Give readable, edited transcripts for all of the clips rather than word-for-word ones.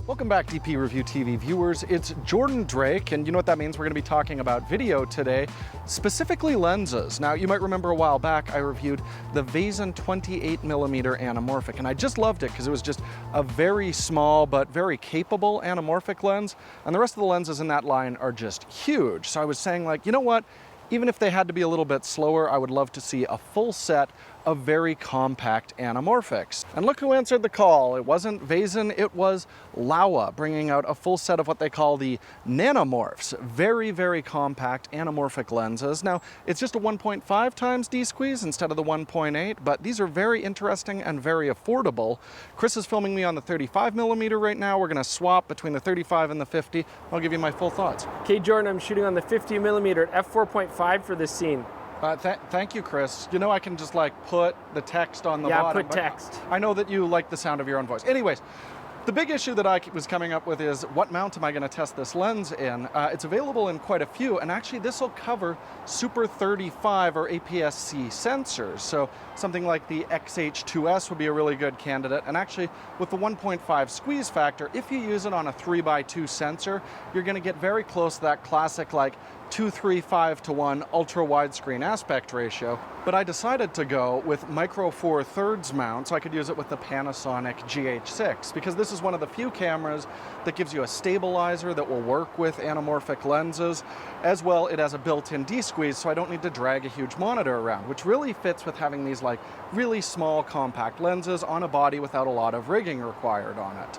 Welcome back, DPReview TV viewers. It's Jordan Drake, and you know what that means? We're going to be talking about video today, specifically lenses. Now, you might remember a while back I reviewed the Vazen 28mm anamorphic, and I just loved it because it was just a very small but very capable anamorphic lens, and the rest of the lenses in that line are just huge. So I was saying, like, you know what? Even if they had to be a little bit slower, I would love to see a full set of very compact anamorphics. And look who answered the call. It wasn't Vazen, it was Laowa, bringing out a full set of what they call the Nanomorphs. Very, very compact anamorphic lenses. Now, it's just a 1.5 times D-squeeze instead of the 1.8, but these are very interesting and very affordable. Chris is filming me on the 35mm right now. We're gonna swap between the 35 and the 50. I'll give you my full thoughts. Okay, Jordan, I'm shooting on the 50mm at f4.5 for this scene. Thank you, Chris. You know I can just like put the text on the bottom. Yeah, put text. I know that you like the sound of your own voice. Anyways, the big issue that I was coming up with is what mount am I going to test this lens in? It's available in quite a few, and actually this will cover Super 35 or APS-C sensors. So something like the XH2S would be a really good candidate. And actually with the 1.5 squeeze factor, if you use it on a 3x2 sensor, you're going to get very close to that classic like 2:3:5:1 ultra widescreen aspect ratio. But I decided to go with micro 4/3 mount so I could use it with the Panasonic GH6, because this is one of the few cameras that gives you a stabilizer that will work with anamorphic lenses. As well, it has a built-in D-squeeze, so I don't need to drag a huge monitor around, which really fits with having these like really small compact lenses on a body without a lot of rigging required on it.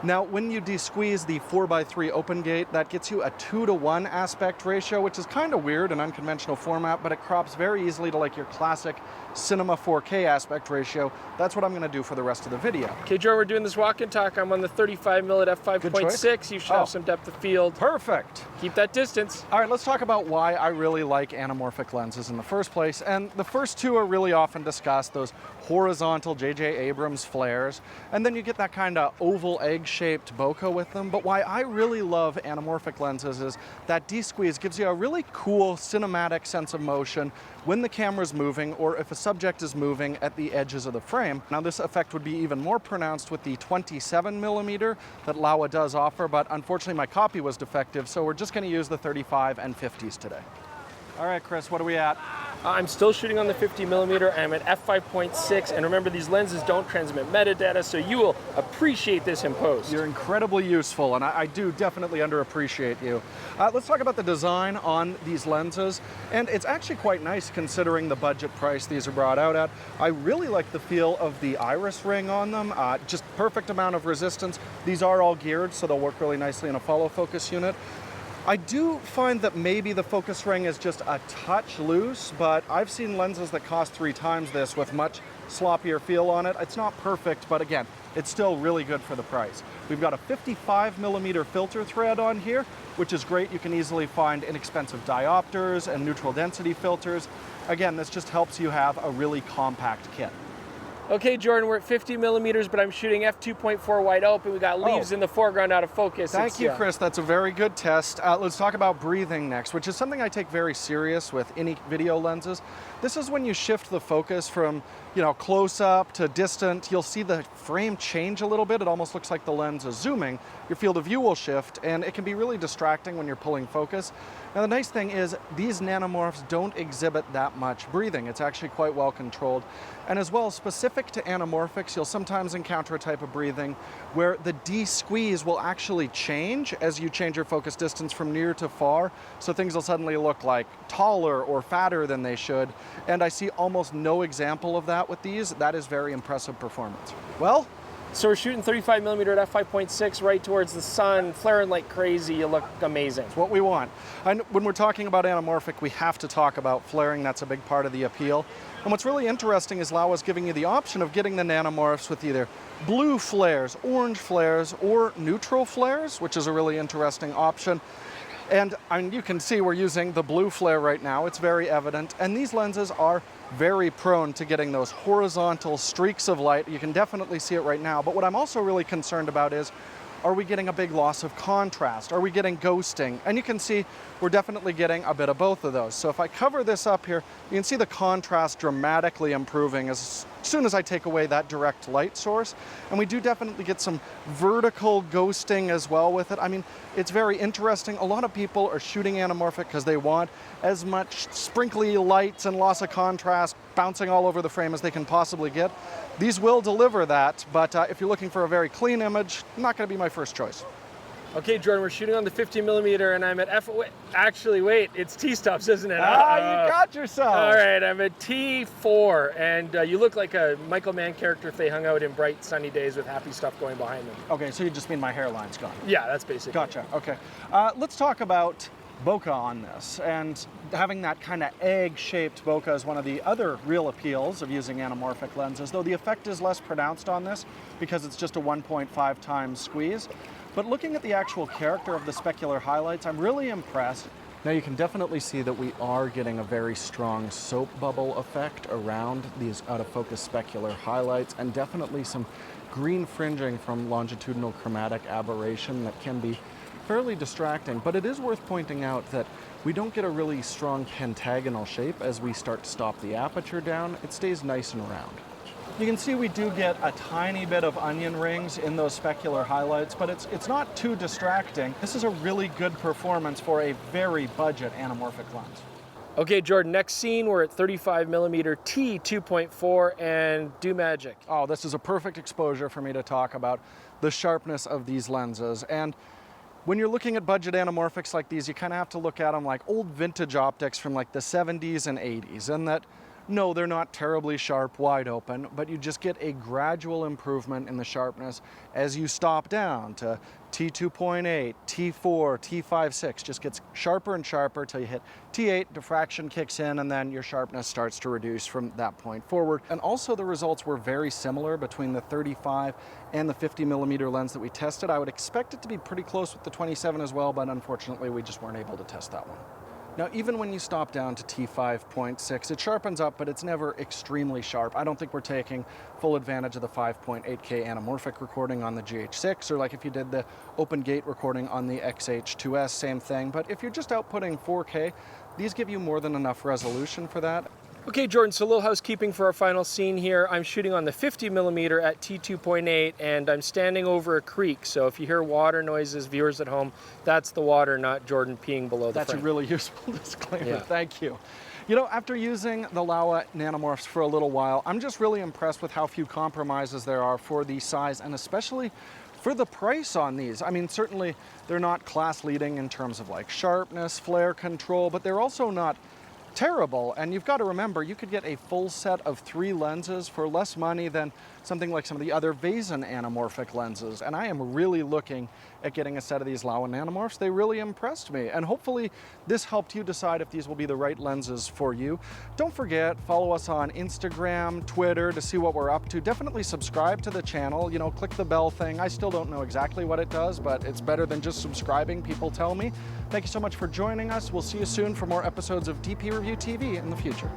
Now, when you de-squeeze the 4x3 open gate, that gets you a 2:1 aspect ratio, which is kind of weird in unconventional format, but it crops very easily to like your classic cinema 4K aspect ratio. That's what I'm going to do for the rest of the video. Okay, Joe, we're doing this walk and talk. I'm on the 35mm at f5.6. You should have some depth of field. Perfect. Keep that distance. All right, let's talk about why I really like anamorphic lenses in the first place. And the first two are really often discussed, those horizontal J.J. Abrams flares. And then you get that kind of oval egg-shaped bokeh with them. But why I really love anamorphic lenses is that D-squeeze gives you a really cool cinematic sense of motion when the camera's moving or if a subject is moving at the edges of the frame. Now this effect would be even more pronounced with the 27mm that Laowa does offer, but unfortunately my copy was defective, so we're just going to use the 35 and 50s today. All right, Chris, what are we at? I'm still shooting on the 50mm. I'm at f5.6, and remember, these lenses don't transmit metadata, so you will appreciate this in post. You're incredibly useful, and I do definitely underappreciate you. Let's talk about the design on these lenses, and it's actually quite nice considering the budget price these are brought out at. I really like the feel of the iris ring on them, just perfect amount of resistance. These are all geared, so they'll work really nicely in a follow focus unit. I do find that maybe the focus ring is just a touch loose, but I've seen lenses that cost 3 times this with much sloppier feel on it. It's not perfect, but again, it's still really good for the price. We've got a 55mm filter thread on here, which is great. You can easily find inexpensive diopters and neutral density filters. Again, this just helps you have a really compact kit. Okay, Jordan, we're at 50mm, but I'm shooting f2.4 wide open. We got leaves in the foreground out of focus. Thank you, Chris. That's a very good test. Let's talk about breathing next, which is something I take very serious with any video lenses. This is when you shift the focus from, you know, close up to distant. You'll see the frame change a little bit. It almost looks like the lens is zooming. Your field of view will shift, and it can be really distracting when you're pulling focus. Now, the nice thing is these nanomorphs don't exhibit that much breathing. It's actually quite well controlled. And as well, specific to anamorphics, you'll sometimes encounter a type of breathing where the D-squeeze will actually change as you change your focus distance from near to far. So things will suddenly look like taller or fatter than they should. And I see almost no example of that with these. That is very impressive performance. Well, so we're shooting 35mm at f5.6 right towards the sun, flaring like crazy. You look amazing. It's what we want. And when we're talking about anamorphic, we have to talk about flaring. That's a big part of the appeal. And what's really interesting is Laowa's giving you the option of getting the nanomorphs with either blue flares, orange flares, or neutral flares, which is a really interesting option. And you can see we're using the blue flare right now. It's very evident. And these lenses are very prone to getting those horizontal streaks of light. You can definitely see it right now. But what I'm also really concerned about is, are we getting a big loss of contrast? Are we getting ghosting? And you can see we're definitely getting a bit of both of those. So if I cover this up here, you can see the contrast dramatically improving as as soon as I take away that direct light source. And we do definitely get some vertical ghosting as well with it. I mean, it's very interesting. A lot of people are shooting anamorphic because they want as much sprinkly lights and loss of contrast bouncing all over the frame as they can possibly get. These will deliver that, but if you're looking for a very clean image, not going to be my first choice. Okay, Jordan, we're shooting on the 50mm and I'm at actually, wait, it's T-stops, isn't it? You got yourself. All right, I'm at T4, and you look like a Michael Mann character if they hung out in bright, sunny days with happy stuff going behind them. Okay, so you just mean my hairline's gone. Yeah, that's basically Gotcha, okay. Let's talk about bokeh on this, and having that kind of egg-shaped bokeh is one of the other real appeals of using anamorphic lenses, though the effect is less pronounced on this because it's just a 1.5 times squeeze. But looking at the actual character of the specular highlights, I'm really impressed. Now you can definitely see that we are getting a very strong soap bubble effect around these out-of-focus specular highlights, and definitely some green fringing from longitudinal chromatic aberration that can be fairly distracting. But it is worth pointing out that we don't get a really strong pentagonal shape as we start to stop the aperture down. It stays nice and round. You can see we do get a tiny bit of onion rings in those specular highlights, but it's not too distracting. This is a really good performance for a very budget anamorphic lens. Okay, Jordan, next scene, we're at 35mm T2.4 and do magic. Oh, this is a perfect exposure for me to talk about the sharpness of these lenses. And when you're looking at budget anamorphics like these, you kind of have to look at them like old vintage optics from like the 70s and 80s, and that no, they're not terribly sharp wide open, but you just get a gradual improvement in the sharpness as you stop down to T2.8, T4, T5.6, just gets sharper and sharper till you hit T8, diffraction kicks in, and then your sharpness starts to reduce from that point forward. And also the results were very similar between the 35 and the 50mm lens that we tested. I would expect it to be pretty close with the 27 as well, but unfortunately we just weren't able to test that one. Now, even when you stop down to T5.6, it sharpens up, but it's never extremely sharp. I don't think we're taking full advantage of the 5.8K anamorphic recording on the GH6, or like if you did the open gate recording on the XH2S, same thing. But if you're just outputting 4K, these give you more than enough resolution for that. Okay, Jordan, so a little housekeeping for our final scene here. I'm shooting on the 50mm at T2.8 and I'm standing over a creek. So if you hear water noises, viewers at home, that's the water, not Jordan peeing below the frame. That's a really useful disclaimer, Yeah. Thank you. You know, after using the Laowa Nanomorphs for a little while, I'm just really impressed with how few compromises there are for the size and especially for the price on these. I mean, certainly they're not class leading in terms of like sharpness, flare control, but they're also not terrible. And you've got to remember, you could get a full set of 3 lenses for less money than something like some of the other Vazen anamorphic lenses. And I am really looking at getting a set of these Laowa Nanomorphs. They really impressed me. And hopefully this helped you decide if these will be the right lenses for you. Don't forget, follow us on Instagram, Twitter to see what we're up to. Definitely subscribe to the channel, you know, click the bell thing. I still don't know exactly what it does, but it's better than just subscribing, people tell me. Thank you so much for joining us. We'll see you soon for more episodes of DPReview TV in the future.